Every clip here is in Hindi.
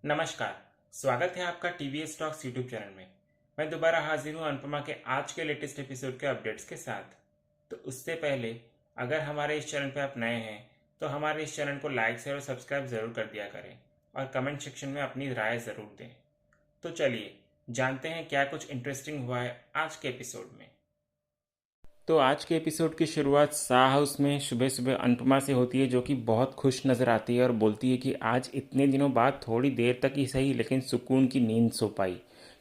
नमस्कार। स्वागत है आपका टीवीएस टॉक्स यूट्यूब चैनल में। मैं दोबारा हाजिर हूँ अनुपमा के आज के लेटेस्ट एपिसोड के अपडेट्स के साथ। तो उससे पहले अगर हमारे इस चैनल पे आप नए हैं तो हमारे इस चैनल को लाइक शेयर और सब्सक्राइब ज़रूर कर दिया करें और कमेंट सेक्शन में अपनी राय ज़रूर दें। तो चलिए जानते हैं क्या कुछ इंटरेस्टिंग हुआ है आज के एपिसोड में। तो आज के एपिसोड की शुरुआत शाह हाउस में सुबह सुबह अनुपमा से होती है, जो कि बहुत खुश नज़र आती है और बोलती है कि आज इतने दिनों बाद थोड़ी देर तक ही सही लेकिन सुकून की नींद सो पाई,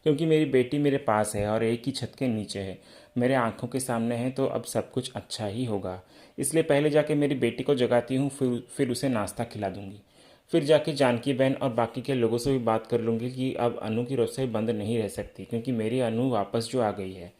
क्योंकि मेरी बेटी मेरे पास है और एक ही छत के नीचे है, मेरे आंखों के सामने है, तो अब सब कुछ अच्छा ही होगा। इसलिए पहले जाके मेरी बेटी को जगाती हूँ, फिर उसे नाश्ता खिला दूंगी। फिर जाके जानकी बहन और बाकी के लोगों से भी बात कर लूँगी कि अब अनु की रसोई बंद नहीं रह सकती, क्योंकि मेरी अनु वापस जो आ गई है।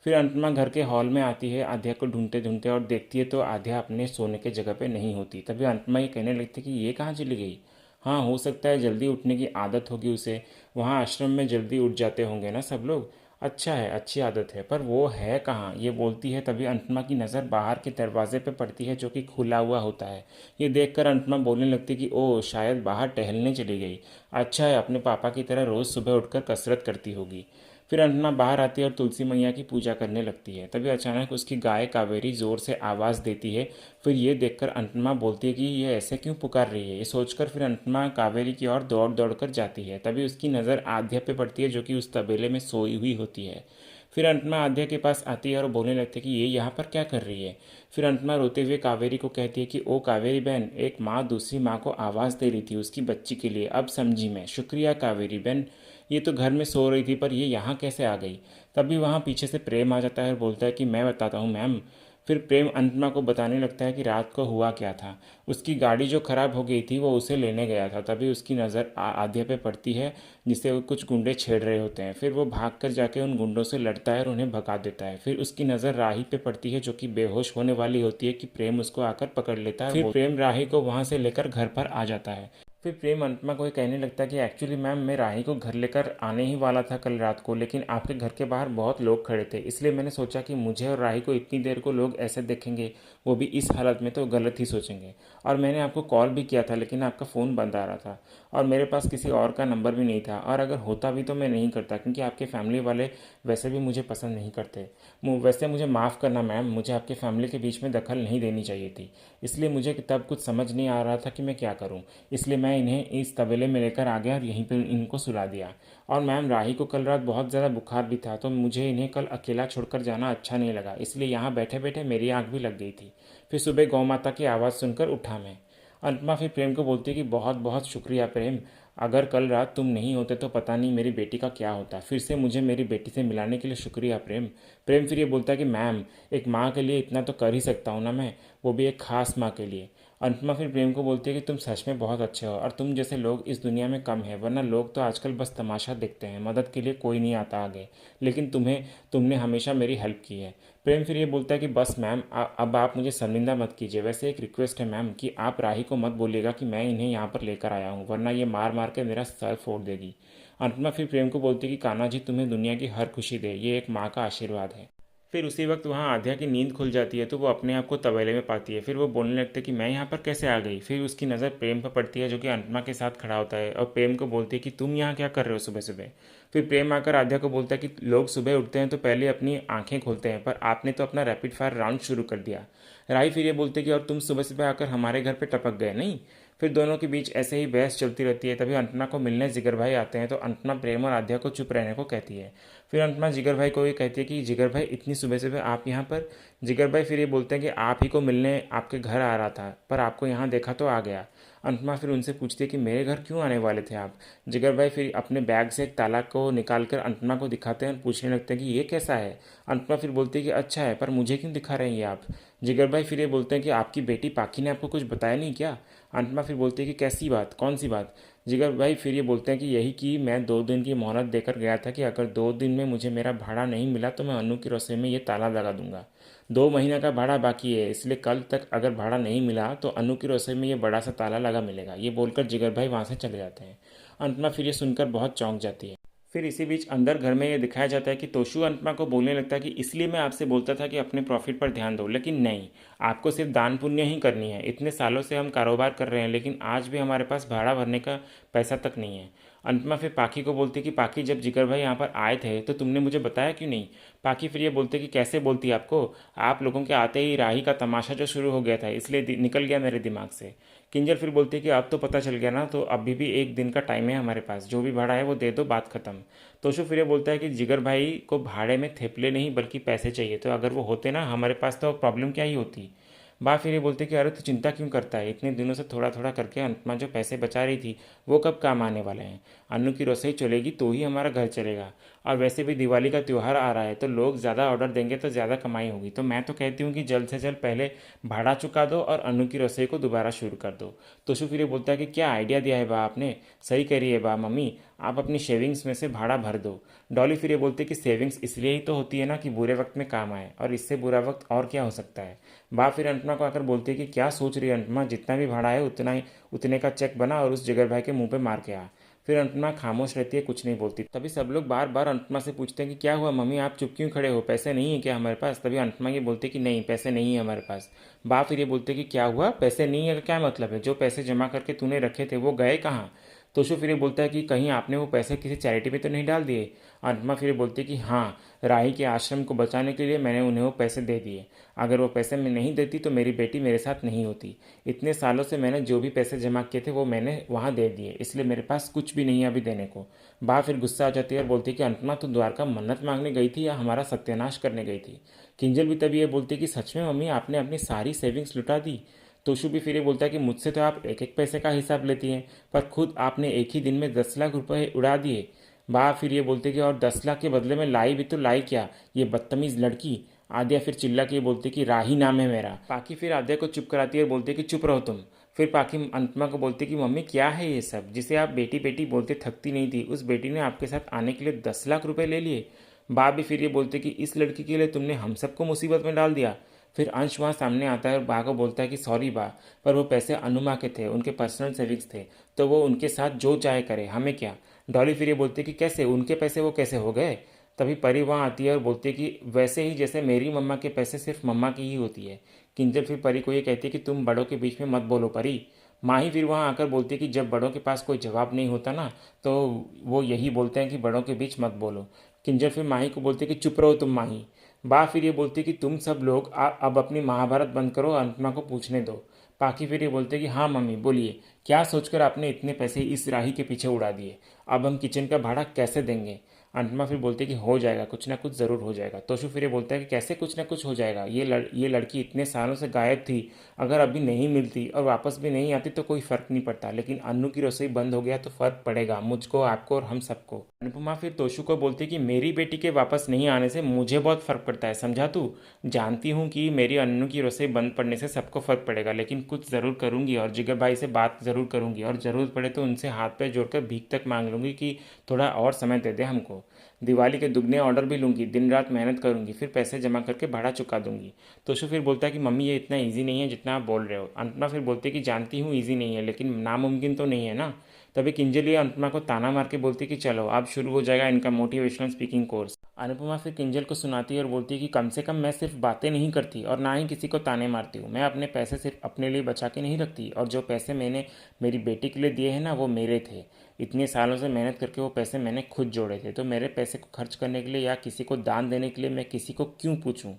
फिर अंतमा घर के हॉल में आती है आध्या को ढूंढते ढूंढते और देखती है तो आध्या अपने सोने के जगह पे नहीं होती। तभी अंतमा ये कहने लगती कि ये कहाँ चली गई। हाँ, हो सकता है जल्दी उठने की आदत होगी उसे, वहाँ आश्रम में जल्दी उठ जाते होंगे ना सब लोग। अच्छा है, अच्छी आदत है, पर वो है कहाँ, ये बोलती है। तभी अंतमा की नज़र बाहर के दरवाजे पे पड़ती है, जो कि खुला हुआ होता है। ये देखकर अंतमा बोलने लगती है कि ओह, शायद बाहर टहलने चली गई। अच्छा है, अपने पापा की तरह रोज़ सुबह उठकर कसरत करती होगी। फिर अन्ना बाहर आती है और तुलसी मैया की पूजा करने लगती है। तभी अचानक उसकी गाय कावेरी ज़ोर से आवाज़ देती है। फिर ये देखकर अन्नमा बोलती है कि ये ऐसे क्यों पुकार रही है। ये सोचकर फिर अन्नमा कावेरी की ओर दौड़ दौड़ कर जाती है। तभी उसकी नज़र आध्या पे पड़ती है, जो कि उस तबेले में सोई हुई होती है। फिर अन्नमा आध्या के पास आती है और बोलने लगती है कि ये यहाँ पर क्या कर रही है। फिर अन्नमा रोते हुए कावेरी को कहती है कि ओ कावेरी बहन, एक माँ दूसरी माँ को आवाज़ दे रही थी उसकी बच्ची के लिए, अब समझी मैं, शुक्रिया कावेरी बहन। ये तो घर में सो रही थी, पर ये यहाँ कैसे आ गई। तभी वहाँ पीछे से प्रेम आ जाता है और बोलता है कि मैं बताता हूँ मैम। फिर प्रेम अनुपमा को बताने लगता है कि रात को हुआ क्या था। उसकी गाड़ी जो खराब हो गई थी वो उसे लेने गया था। तभी उसकी नज़र आध्या पे पड़ती है, जिसे वो कुछ गुंडे छेड़ रहे होते हैं। फिर वो भाग कर जाके उन गुंडों से लड़ता है और उन्हें भगा देता है। फिर उसकी नज़र राही पे पड़ती है, जो कि बेहोश होने वाली होती है, कि प्रेम उसको आकर पकड़ लेता है। फिर प्रेम राही को वहाँ से लेकर घर पर आ जाता है। फिर प्रेम अनुपमा को ये कहने लगता है कि एक्चुअली मैम, मैं राही को घर लेकर आने ही वाला था कल रात को, लेकिन आपके घर के बाहर बहुत लोग खड़े थे, इसलिए मैंने सोचा कि मुझे और राही को इतनी देर को लोग ऐसे देखेंगे, वो भी इस हालत में, तो गलत ही सोचेंगे। और मैंने आपको कॉल भी किया था, लेकिन आपका फ़ोन बंद आ रहा था और मेरे पास किसी और का नंबर भी नहीं था, और अगर होता भी तो मैं नहीं करता, क्योंकि आपके फैमिली वाले वैसे भी मुझे पसंद नहीं करते। वैसे मुझे माफ़ करना मैम, मुझे आपके फैमिली के बीच में दखल नहीं देनी चाहिए थी, इसलिए मुझे तब कुछ समझ नहीं आ रहा था कि मैं क्या करूं, इसलिए मैं इन्हें इस तबेले में लेकर आ गया और यहीं पर इनको सुला दिया। और मैम, राही को कल रात बहुत ज़्यादा बुखार भी था, तो मुझे इन्हें कल अकेला छोड़कर जाना अच्छा नहीं लगा, इसलिए यहाँ बैठे बैठे मेरी आँख भी लग गई थी। फिर सुबह गौ माता की आवाज़ सुनकर उठा मैं। अनुपमा फिर प्रेम को बोलती है कि बहुत बहुत शुक्रिया प्रेम, अगर कल रात तुम नहीं होते तो पता नहीं मेरी बेटी का क्या होता। फिर से मुझे मेरी बेटी से मिलाने के लिए शुक्रिया प्रेम। प्रेम फिर ये बोलता है कि मैम, एक माँ के लिए इतना तो कर ही सकता हूँ ना मैं, वो भी एक खास माँ के लिए। अनुपमा फिर प्रेम को बोलती है कि तुम सच में बहुत अच्छे हो और तुम जैसे लोग इस दुनिया में कम है, वरना लोग तो आजकल बस तमाशा देखते हैं, मदद के लिए कोई नहीं आता आगे, लेकिन तुमने हमेशा मेरी हेल्प की है। प्रेम फिर ये बोलता है कि बस मैम, अब आप मुझे शर्मिंदा मत कीजिए। वैसे एक रिक्वेस्ट है मैम, कि आप राही को मत बोलिएगा कि मैं इन्हें यहाँ पर लेकर आया हूँ, वरना ये मार मार के मेरा सर फोड़ देगी। अनुपमा फिर प्रेम को बोलती है कि कान्हा जी तुम्हें दुनिया की हर खुशी दे, ये एक माँ का आशीर्वाद है। फिर उसी वक्त वहाँ आध्या की नींद खुल जाती है, तो वो अपने आप को तबेले में पाती है। फिर वो बोलने लगती है कि मैं यहाँ पर कैसे आ गई। फिर उसकी नज़र प्रेम पर पड़ती है, जो कि अनुपमा के साथ खड़ा होता है, और प्रेम को बोलती है कि तुम यहाँ क्या कर रहे हो सुबह सुबह। फिर प्रेम आकर आध्या को बोलता है कि लोग सुबह उठते हैं तो पहले अपनी आंखें खोलते हैं, पर आपने तो अपना रैपिड फायर राउंड शुरू कर दिया। राही फिर ये बोलते कि और तुम सुबह सुबह आकर हमारे घर पर टपक गए नहीं। फिर दोनों के बीच ऐसे ही बहस चलती रहती है। तभी अंतना को मिलने जिगर भाई आते हैं, तो अंतना प्रेम और आध्या को चुप रहने को कहती है। फिर अंतना जिगर भाई को ये कहती है कि जिगर भाई, इतनी सुबह सुबह आप यहाँ पर। जिगर भाई फिर ये बोलते हैं कि आप ही को मिलने आपके घर आ रहा था, पर आपको यहाँ देखा तो आ गया। अनुपमा फिर उनसे पूछती है कि मेरे घर क्यों आने वाले थे आप। जिगर भाई फिर अपने बैग से एक ताला को निकालकर अनुपमा को दिखाते हैं और पूछने लगते हैं कि ये कैसा है। अनुपमा फिर बोलती है कि अच्छा है, पर मुझे क्यों दिखा रहे हैं ये आप। जिगर भाई फिर ये बोलते हैं कि आपकी बेटी पाखी ने आपको कुछ बताया नहीं क्या। अनुपमा फिर बोलती है कि कैसी बात, कौन सी बात। जिगर भाई फिर ये बोलते हैं कि यही कि मैं 2 दिन की मोहलत देकर गया था, कि अगर 2 दिन में मुझे मेरा भाड़ा नहीं मिला तो मैं अनु की रसोई में ये ताला लगा दूंगा। 2 महीने का भाड़ा बाकी है, इसलिए कल तक अगर भाड़ा नहीं मिला तो अनु की रसोई में ये बड़ा सा ताला लगा मिलेगा। ये बोलकर जिगर भाई वहाँ से चले जाते हैं। अनुपमा फिर ये सुनकर बहुत चौंक जाती है। फिर इसी बीच अंदर घर में ये दिखाया जाता है कि तोशु अनुपमा को बोलने लगता है कि इसलिए मैं आपसे बोलता था कि अपने प्रॉफिट पर ध्यान दो, लेकिन नहीं, आपको सिर्फ दान पुण्य ही करनी है। इतने सालों से हम कारोबार कर रहे हैं, लेकिन आज भी हमारे पास भाड़ा भरने का पैसा तक नहीं है। अनुपमा फिर पाखी को बोलती कि पाखी, जब जिगर भाई यहाँ पर आए थे तो तुमने मुझे बताया क्यों नहीं। पाखी फिर ये बोलते कि कैसे बोलती आपको, आप लोगों के आते ही राही का तमाशा जो शुरू हो गया था इसलिए निकल गया मेरे दिमाग से। किंजल फिर बोलती है कि अब तो पता चल गया ना, तो अभी भी एक दिन का टाइम है हमारे पास, जो भी भाड़ा है वो दे दो, बात खत्म। तोशु फिर ये बोलता है कि जिगर भाई को भाड़े में थेपले नहीं बल्कि पैसे चाहिए, तो अगर वो होते ना हमारे पास तो प्रॉब्लम क्या ही होती। बा फिर ये बोलते कि अरे तू चिंता क्यों करता है, इतने दिनों से थोड़ा थोड़ा करके अनुपमा जो पैसे बचा रही थी वो कब काम आने वाले हैं। अन्नू की रसोई चलेगी तो ही हमारा घर चलेगा, और वैसे भी दिवाली का त्यौहार आ रहा है तो लोग ज़्यादा ऑर्डर देंगे तो ज़्यादा कमाई होगी। तो मैं तो कहती हूँ कि जल्द से जल्द पहले भाड़ा चुका दो और अन्नू की रसोई को दोबारा शुरू कर दो। तोशु फिर ये बोलता है कि क्या आइडिया दिया है बा आपने, सही करी है बा मम्मी, आप अपनी शेविंग्स में से भाड़ा भर दो। डॉली फिर ये बोलती है कि सेविंग्स इसलिए ही तो होती है ना कि बुरे वक्त में काम आए, और इससे बुरा वक्त और क्या हो सकता है। बा फिर अनुपमा को आकर बोलती है कि क्या सोच रही है अनुपमा, जितना भी भाड़ा है उतने का चेक बना और उस जिगर भाई के मुंह पे मार के आ। फिर अनुपमा खामोश रहती है, कुछ नहीं बोलती। तभी सब लोग बार बार अनुपमा से पूछते हैं कि क्या हुआ मम्मी, आप चुप क्यों खड़े हो, पैसे नहीं है क्या हमारे पास। तभी अनुपमा ये बोलती है कि नहीं, पैसे नहीं है हमारे पास। बा फिर ये बोलते कि क्या हुआ, पैसे नहीं है का क्या मतलब है, जो पैसे जमा करके तूने रखे थे वो गए कहाँ। तोशु फिर ये बोलता है कि कहीं आपने वो पैसे किसी चैरिटी पे तो नहीं डाल दिए। अनुपमा फिर ये बोलती है कि हाँ, राही के आश्रम को बचाने के लिए मैंने उन्हें वो पैसे दे दिए। अगर वो पैसे मैं नहीं देती तो मेरी बेटी मेरे साथ नहीं होती। इतने सालों से मैंने जो भी पैसे जमा किए थे वो मैंने वहाँ दे दिए, इसलिए मेरे पास कुछ भी नहीं है अभी देने को। बा फिर गुस्सा आ जाती है और बोलती है कि अनुपमा तू द्वारका मन्नत मांगने गई थी या हमारा सत्यानाश करने गई थी। किंजल भी तभी ये बोलती है कि सच में मम्मी आपने अपनी सारी सेविंग्स लुटा दी। तोशु भी फिर ये बोलता है कि मुझसे तो आप एक एक पैसे का हिसाब लेती हैं, पर खुद आपने एक ही दिन में 10 लाख रुपए उड़ा दिए। बा फिर ये बोलते कि और 10 लाख के बदले में लाई भी तो लाई क्या, ये बदतमीज लड़की। आद्या फिर चिल्ला के बोलती कि राही नाम है मेरा। पाखी फिर आद्या को चुप कराती है और बोलती कि चुप रहो तुम। फिर पाखी अनुपमा को बोलती कि मम्मी क्या है ये सब, जिसे आप बेटी बेटी बोलते थकती नहीं थी, उस बेटी ने आपके साथ आने के लिए 10 लाख रुपए ले लिए। बा भी फिर ये बोलते कि इस लड़की के लिए तुमने हम सबको मुसीबत में डाल दिया। फिर अंश वहाँ सामने आता है और बा को बोलता है कि सॉरी बा, पर वो पैसे अनुमा के थे, उनके पर्सनल सेविंग्स थे, तो वो उनके साथ जो चाहे करे, हमें क्या। डॉली फिर ये बोलती है कि कैसे उनके पैसे वो कैसे हो गए। तभी परी वहाँ आती है और बोलती है कि वैसे ही जैसे मेरी मम्मा के पैसे सिर्फ मम्मा की ही होती है। किंजल फिर परी को ये कहती है कि तुम बड़ों के बीच में मत बोलो परी। माही फिर वहाँ आकर बोलती है कि जब बड़ों के पास कोई जवाब नहीं होता ना, तो वो यही बोलते हैं कि बड़ों के बीच मत बोलो। किंजल फिर माही को बोलती है कि चुप रहो तुम माही। बा फिर ये बोलती है कि तुम सब लोग अब अपनी महाभारत बंद करो, अनुपमा को पूछने दो। पाखी फिर ये बोलते कि हाँ मम्मी बोलिए, क्या सोचकर आपने इतने पैसे इस राही के पीछे उड़ा दिए, अब हम किचन का भाड़ा कैसे देंगे। अनुपमा फिर बोलती है कि हो जाएगा, कुछ ना कुछ ज़रूर हो जाएगा। तोशु फिर ये बोलता है कि कैसे कुछ ना कुछ हो जाएगा, ये लड़की इतने सालों से गायब थी, अगर अभी नहीं मिलती और वापस भी नहीं आती तो कोई फ़र्क नहीं पड़ता, लेकिन अन्नू की रसोई बंद हो गया तो फ़र्क पड़ेगा मुझको, आपको और हम सबको। अनुपमा फिर तोशु को बोलती है कि मेरी बेटी के वापस नहीं आने से मुझे बहुत फ़र्क पड़ता है, समझा तू। जानती हूँ कि मेरी अन्नू की रसोई बंद पड़ने से सबको फ़र्क पड़ेगा, लेकिन कुछ ज़रूर करूँगी और जिगर भाई से बात ज़रूर करूँगी, और ज़रूरत पड़े तो उनसे हाथ पैर जोड़कर भीख तक मांग लूँगी कि थोड़ा और समय दे दे हमको। दिवाली के दुगने ऑर्डर भी लूँगी, दिन रात मेहनत करूँगी, फिर पैसे जमा करके भाड़ा चुका दूंगी। तोशु फिर बोलता है कि मम्मी ये इतना ईजी नहीं है जितना आप बोल रहे हो। अनुपमा फिर बोलती है कि जानती हूँ ईजी नहीं है, लेकिन नामुमकिन तो नहीं है ना। तभी किंजली अनुपमा को ताना मार के बोलती है कि चलो अब शुरू हो जाएगा इनका मोटिवेशनल स्पीकिंग कोर्स। अनुपमा फिर किंजल को सुनाती है और बोलती है कि कम से कम मैं सिर्फ बातें नहीं करती और ना ही किसी को ताने मारती हूँ, मैं अपने पैसे सिर्फ अपने लिए बचा के नहीं रखती, और जो पैसे मैंने मेरी बेटी के लिए दिए हैं ना वो मेरे थे। इतने सालों से मेहनत करके वो पैसे मैंने खुद जोड़े थे, तो मेरे पैसे को खर्च करने के लिए या किसी को दान देने के लिए मैं किसी को क्यों पूछूं।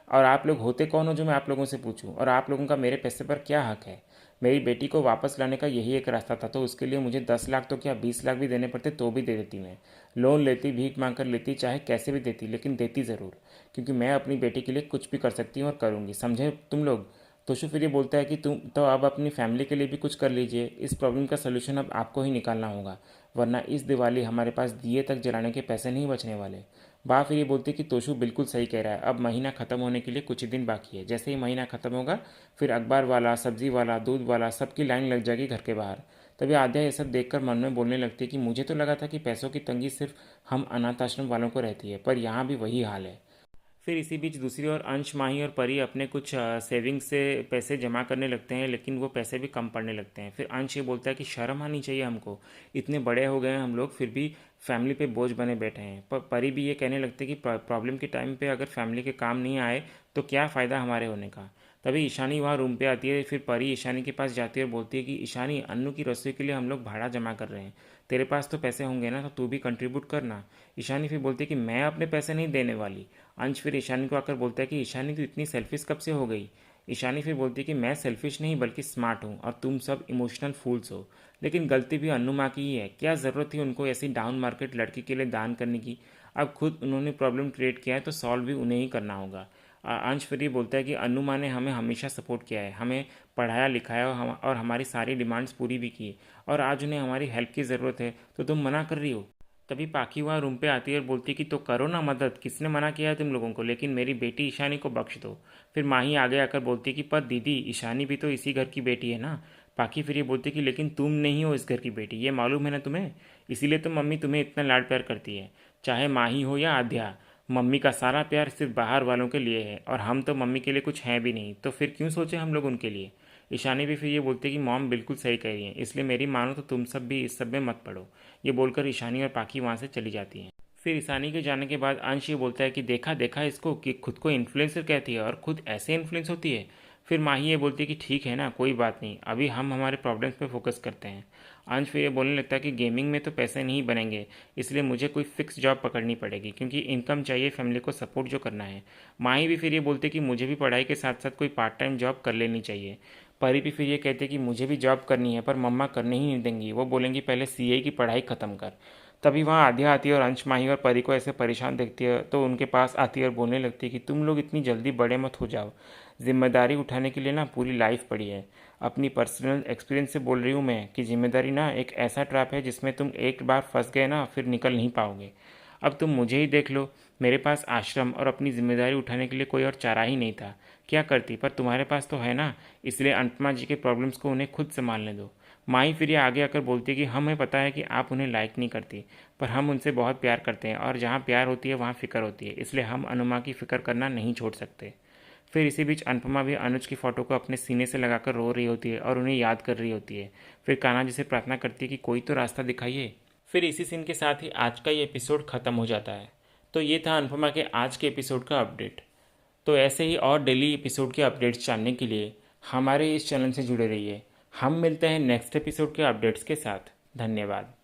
और आप लोग होते कौन हो जो मैं आप लोगों से पूछूं, और आप लोगों का मेरे पैसे पर क्या हक है। मेरी बेटी को वापस लाने का यही एक रास्ता था, तो उसके लिए मुझे 10 लाख तो क्या 20 लाख भी देने पड़ते तो भी दे देती मैं। लोन लेती, भीख मांग कर लेती, चाहे कैसे भी देती, लेकिन देती ज़रूर, क्योंकि मैं अपनी बेटी के लिए कुछ भी कर सकती हूँ और करूँगी, समझे तुम लोग। तोशु फिर ये बोलता है कि तुम तो अब अपनी फैमिली के लिए भी कुछ कर लीजिए, इस प्रॉब्लम का सलूशन अब आपको ही निकालना होगा, वरना इस दिवाली हमारे पास दिए तक जलाने के पैसे नहीं बचने वाले। बा फिर ये बोलती कि तोशु बिल्कुल सही कह रहा है, अब महीना ख़त्म होने के लिए कुछ ही दिन बाकी है, जैसे ही महीना ख़त्म होगा फिर अखबार वाला, सब्जी वाला, दूध वाला सबकी लाइन लग जाएगी घर के बाहर। तभी आद्या ये सब देखकर मन में बोलने लगती है कि मुझे तो लगा था कि पैसों की तंगी सिर्फ हम अनाथ आश्रम वालों को रहती है, पर यहाँ भी वही हाल है। फिर इसी बीच दूसरी ओर अंश, माही और परी अपने कुछ सेविंग्स से पैसे जमा करने लगते हैं, लेकिन वो पैसे भी कम पड़ने लगते हैं। फिर अंश ये बोलता है कि शर्म आनी चाहिए हमको, इतने बड़े हो गए हैं हम लोग फिर भी फैमिली पे बोझ बने बैठे हैं। पर परी भी ये कहने लगते हैं कि प्रॉब्लम के टाइम पे अगर फैमिली के काम नहीं आए तो क्या फ़ायदा हमारे होने का। तभी ईशानी वहाँ रूम पे आती है। फिर परी ईशानी के पास जाती है और बोलती है कि ईशानी, अन्नू की रसोई के लिए हम लोग भाड़ा जमा कर रहे हैं, तेरे पास तो पैसे होंगे ना, तो तू भी कंट्रीब्यूट करना। ईशानी फिर बोलती है कि मैं अपने पैसे नहीं देने वाली। अंश फिर ईशानी को आकर बोलता है कि ईशानी तू इतनी सेल्फिश कब से हो गई। ईशानी फिर बोलती है कि मैं सेल्फिश नहीं बल्कि स्मार्ट हूँ और तुम सब इमोशनल फूल्स हो। लेकिन गलती भी अन्नू माँ की ही है, क्या ज़रूरत थी उनको ऐसी डाउन मार्केट लड़की के लिए दान करने की। अब खुद उन्होंने प्रॉब्लम क्रिएट किया है तो सॉल्व भी उन्हें ही करना होगा। अंश फिर ये बोलता है कि अन्नू माँ ने हमें हमेशा सपोर्ट किया है, हमें पढ़ाया लिखाया और हमारी सारी डिमांड्स पूरी भी की, और आज उन्हें हमारी हेल्प की ज़रूरत है तो तुम मना कर रही हो। तभी पाखी वहाँ रूम पे आती है और बोलती है कि तो करो ना मदद, किसने मना किया है तुम लोगों को, लेकिन मेरी बेटी ईशानी को बख्श दो। फिर माही आगे आकर बोलती है कि पर दीदी, ईशानी भी तो इसी घर की बेटी है ना। पाखी फिर ये बोलती है कि लेकिन तुम नहीं हो इस घर की बेटी, ये मालूम है ना तुम्हें, इसीलिए तो मम्मी तुम्हें इतना लाड प्यार करती है। चाहे माही हो या आध्या, मम्मी का सारा प्यार सिर्फ बाहर वालों के लिए है, और हम तो मम्मी के लिए कुछ हैं भी नहीं, तो फिर क्यों सोचे हम लोग उनके लिए। ईशानी भी फिर ये बोलती है कि मॉम बिल्कुल सही कह रही है, इसलिए मेरी मानो तो तुम सब भी इस सब में मत पड़ो। ये बोलकर ईशानी और पाखी वहाँ से चली जाती हैं। फिर ईशानी के जाने के बाद अंश ये बोलता है कि देखा देखा इसको, कि खुद को इन्फ्लुएंसर कहती है और खुद ऐसे इन्फ्लुएंस होती है। फिर माही ये बोलती है कि ठीक है ना, कोई बात नहीं, अभी हम हमारे प्रॉब्लम्स पे फोकस करते हैं। अंश फिर ये बोलने लगता है कि गेमिंग में तो पैसे नहीं बनेंगे, इसलिए मुझे कोई फिक्स जॉब पकड़नी पड़ेगी, क्योंकि इनकम चाहिए फैमिली को सपोर्ट जो करना है। माही भी फिर ये बोलती है कि मुझे भी पढ़ाई के साथ साथ कोई पार्ट टाइम जॉब कर लेनी चाहिए। परी भी फिर ये कहते हैं कि मुझे भी जॉब करनी है, पर मम्मा करने ही नहीं देंगी, वो बोलेंगी पहले सीए की पढ़ाई ख़त्म कर। तभी वहाँ आध्या आती है और अंश, माही और परी को ऐसे परेशान देखती है तो उनके पास आती है और बोलने लगती है कि तुम लोग इतनी जल्दी बड़े मत हो जाओ, जिम्मेदारी उठाने के लिए ना पूरी लाइफ पड़ी है। अपनी पर्सनल एक्सपीरियंस से बोल रही हूँ मैं कि जिम्मेदारी ना एक ऐसा ट्रैप है जिसमें तुम एक बार फंस गए ना फिर निकल नहीं पाओगे। अब तुम मुझे ही देख लो, मेरे पास आश्रम और अपनी जिम्मेदारी उठाने के लिए कोई और चारा ही नहीं था, क्या करती, पर तुम्हारे पास तो है ना, इसलिए अनुपमा जी के प्रॉब्लम्स को उन्हें खुद संभालने दो। माही फिर ये आगे आकर बोलती है कि हमें पता है कि आप उन्हें लाइक नहीं करती, पर हम उनसे बहुत प्यार करते हैं, और जहाँ प्यार होती है वहाँ फ़िक्र होती है, इसलिए हम अनुमा की फ़िक्र करना नहीं छोड़ सकते। फिर इसी बीच अनुपमा भी अनुज की फ़ोटो को अपने सीने से लगाकर रो रही होती है और उन्हें याद कर रही होती है। फिर कान्हा जी से प्रार्थना करती है कि कोई तो रास्ता दिखाइए। फिर इसी सीन के साथ ही आज का ये एपिसोड ख़त्म हो जाता है। तो ये था अनुपमा के आज के एपिसोड का अपडेट। तो ऐसे ही और डेली एपिसोड के अपडेट्स जानने के लिए हमारे इस चैनल से जुड़े रहिए। हम मिलते हैं नेक्स्ट एपिसोड के अपडेट्स के साथ। धन्यवाद।